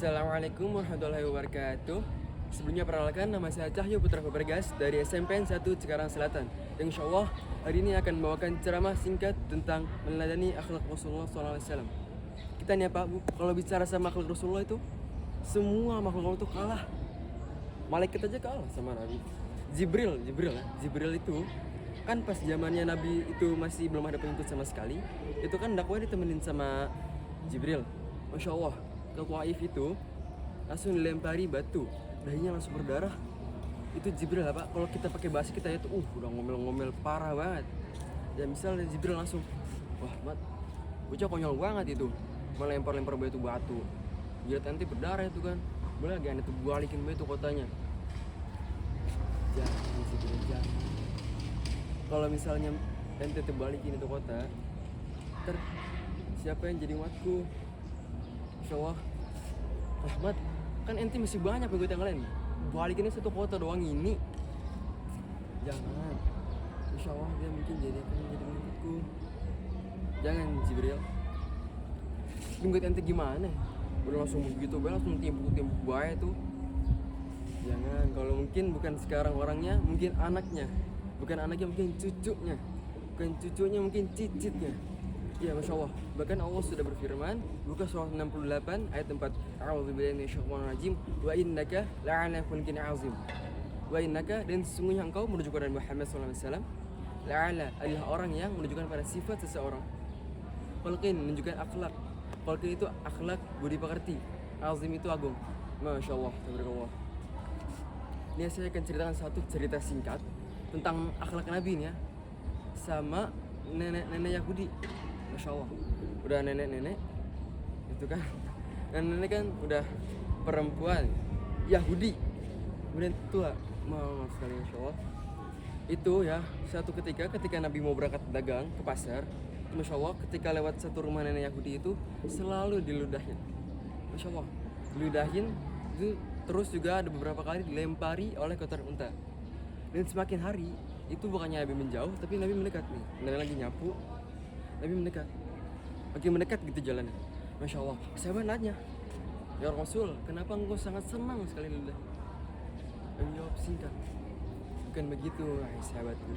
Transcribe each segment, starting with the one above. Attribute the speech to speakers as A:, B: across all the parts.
A: Assalamualaikum warahmatullahi wabarakatuh. Sebelumnya perkenalkan, nama saya Cahyo Putra Fabregas dari SMPN 1 Cikarang Selatan. Dan insya Allah hari ini akan membawakan ceramah singkat tentang meneladani akhlak Rasulullah SAW. Kita nih Pak Bu, kalau bicara sama akhlak Rasulullah itu semua makhluk Allah itu kalah. Malaikat aja kalah sama Nabi. Jibril itu kan pas zamannya Nabi itu masih belum ada pengikut sama sekali. Itu kan dakwah ditemenin sama Jibril. Masya Allah, ke Taif itu langsung dilempari batu, dahinya langsung berdarah. Itu Jibril lah Pak. Kalau kita pakai bahasa kita itu udah ngomel-ngomel parah banget. Ya misalnya Jibril langsung, wah mat, bocah konyol banget itu, melempar-lempar batu. Lihat nanti berdarah itu kan. Boleh lagi aneh tuh balikin batu kotanya. Jangan Jibril, jangan. Kalau misalnya ente balikin itu kota, ntar siapa yang jadi umatku? Insya Allah, Ahmad, kan ente masih banyak pengikut yang lain. Balikinnya satu kota doang ini. Jangan. Insya Allah dia mungkin jadi pengikutku. Jangan Jibril. Pengikut ente gimana? Udah langsung begitu, langsung timpuk baik tuh. Jangan. Kalau mungkin bukan sekarang orangnya, mungkin anaknya. Bukan anaknya, mungkin cucunya. Bukan cucunya, mungkin cicitnya. Ya Masya Allah. Bahkan Allah sudah berfirman, buka surah 68 ayat 4, A'udzubillahi minasyaitonir rajim, wa innaka la'ala khuluqin 'azim. Wa innaka, dan sesungguhnya engkau menuju kepada Muhammad SAW, la'ala adalah orang yang menunjukkan pada sifat seseorang. Khuluqin menunjukkan akhlak. Khuluqin itu akhlak, budi pekerti. Azim itu agung. Masya Allah, tabarakallah. Ini saya akan ceritakan satu cerita singkat tentang akhlak Nabi nih ya, sama nenek-nenek Yahudi. Masya Allah, udah nenek-nenek itu kan, nenek kan udah perempuan Yahudi, kemudian tua, maaf sekali Masya Allah. Itu ya, satu ketika Nabi mau berangkat dagang ke pasar, Masya Allah, ketika lewat satu rumah nenek Yahudi itu selalu diludahin. Masya Allah, diludahin itu, terus juga ada beberapa kali dilempari oleh kotoran unta. Dan semakin hari itu bukannya Nabi menjauh, tapi Nabi mendekat nih. Nabi lagi nyapu, Nabi mendekat, makin mendekat gitu jalannya. Masya Allah, sahabat nanya, ya Rasul, kenapa engkau sangat senang sekali ludah? Nabi jawab singkat, bukan begitu wahai sahabatku.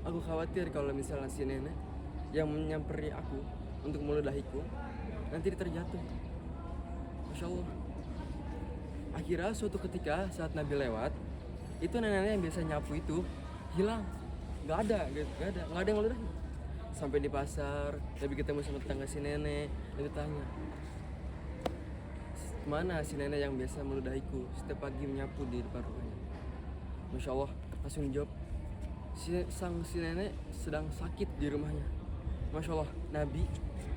A: Aku khawatir kalau misalnya si nenek yang menyamperi aku untuk meludahiku nanti terjatuh. Masya Allah. Akhirnya suatu ketika saat Nabi lewat, itu nenek-nenek yang biasa nyapu itu hilang, nggak ada yang ngeludahin. Sampai di pasar, Nabi ketemu sama tetangga si nenek. Nabi tanya, kemana si nenek yang biasa meludahiku setiap pagi menyapu di depan rumahnya? Masya Allah, langsung dijawab, si nenek sedang sakit di rumahnya. Masya Allah, Nabi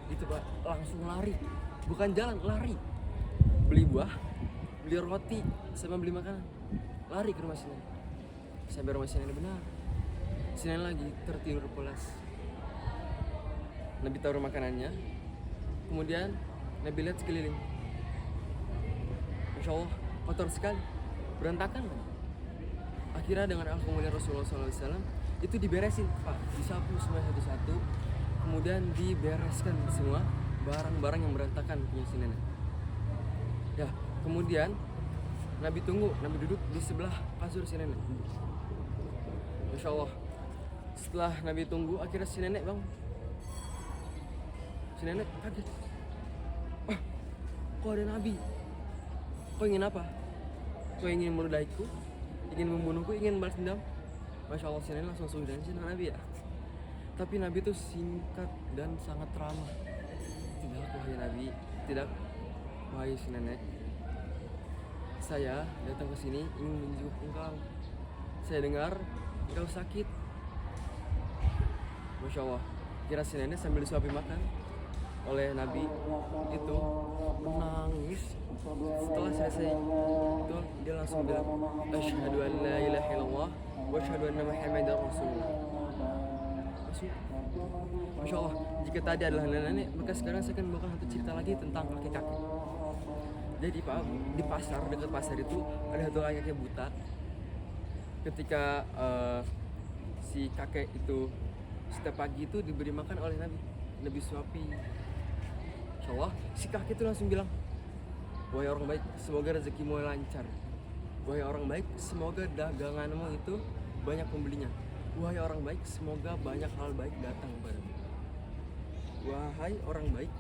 A: itu Pak langsung lari, bukan jalan, lari, beli buah, beli roti, sama beli makanan, lari ke rumah si nenek. Sampai rumah si nenek benar, si nenek lagi tertidur pulas. Nabi taruh makanannya, kemudian Nabi lihat sekeliling. Masya Allah, kotor sekali, berantakan. Akhirnya dengan al-kemudian Rasulullah SAW itu diberesin, Pak, disapu semua satu-satu, kemudian dibereskan semua barang-barang yang berantakan punya si nenek. Ya, kemudian Nabi tunggu, Nabi duduk di sebelah kasur si nenek. Masya Allah, setelah Nabi tunggu, akhirnya si nenek bang. Si nenek kaget. Kok ada Nabi? Kau ingin apa? Kau ingin meludahiku? Ingin membunuhku? Ingin balas dendam? Masya Allah, si nenek langsung sudah sama Nabi ya. Tapi Nabi itu singkat dan sangat ramah. Tidak, wahai Nabi, tidak, wahai si nenek. Saya datang ke sini ingin menjenguk engkau. Saya dengar engkau sakit. Masya Allah, kira si nenek sambil disuapin makan oleh Nabi itu menangis. Setelah selesai itu dia langsung bilang, asyhadu an la ilaha illallah wa asyhadu anna muhammadar rasulullah. Masya Allah, jika tadi adalah nenek, maka sekarang saya akan membawakan satu cerita lagi tentang kakek-kakek. Jadi Pak, di pasar, dekat pasar itu ada satu kakek buta. Ketika si kakek itu setiap pagi itu diberi makan oleh Nabi suapi. Insya Allah, si kakek itu langsung bilang, Wahai orang baik, semoga rezekimu lancar. Wahai orang baik, semoga daganganmu itu banyak pembelinya. Wahai orang baik, semoga banyak hal baik datang kepadamu. Wahai orang baik,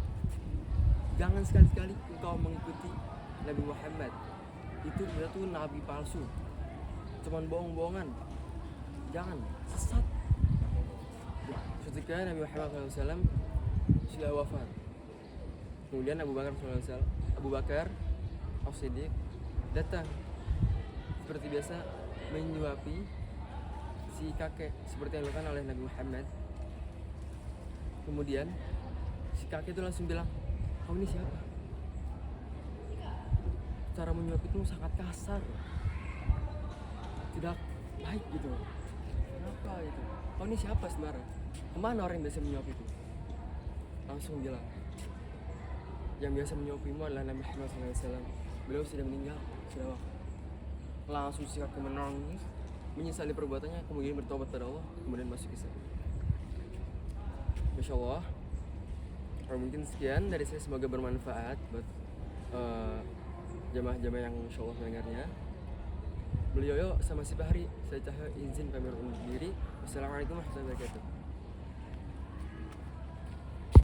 A: jangan sekali-kali engkau mengikuti Nabi Muhammad. Itu dia tuh nabi palsu, cuman bohong-bohongan. Jangan, sesat. Ketika Nabi Muhammad SAW sudah wafat, kemudian Abu Bakar As-Siddiq datang seperti biasa menyuapi si kakek seperti yang dilakukan oleh Nabi Muhammad. Kemudian si kakek itu langsung bilang, "Kau ini siapa? Cara menyuap itu sangat kasar, tidak baik gitu. Kenapa gitu? Kau ini siapa sebenarnya? Kemana orang yang biasa menyuap itu?" Langsung bilang, "Yang biasa menyuapimu adalah Nabi Muhammad SAW. Beliau sudah meninggal, sudah wafat." Langsung si kakek menangis, menyesali perbuatannya, kemudian bertobat pada Allah, kemudian masuk Islam. Masya Allah. Mungkin sekian dari saya, semoga bermanfaat buat jamaah-jamaah yang insya Allah mendengarnya. Beliau sama si Bahri, saya izin pamit undur diri. Wassalamualaikum warahmatullahi wabarakatuh.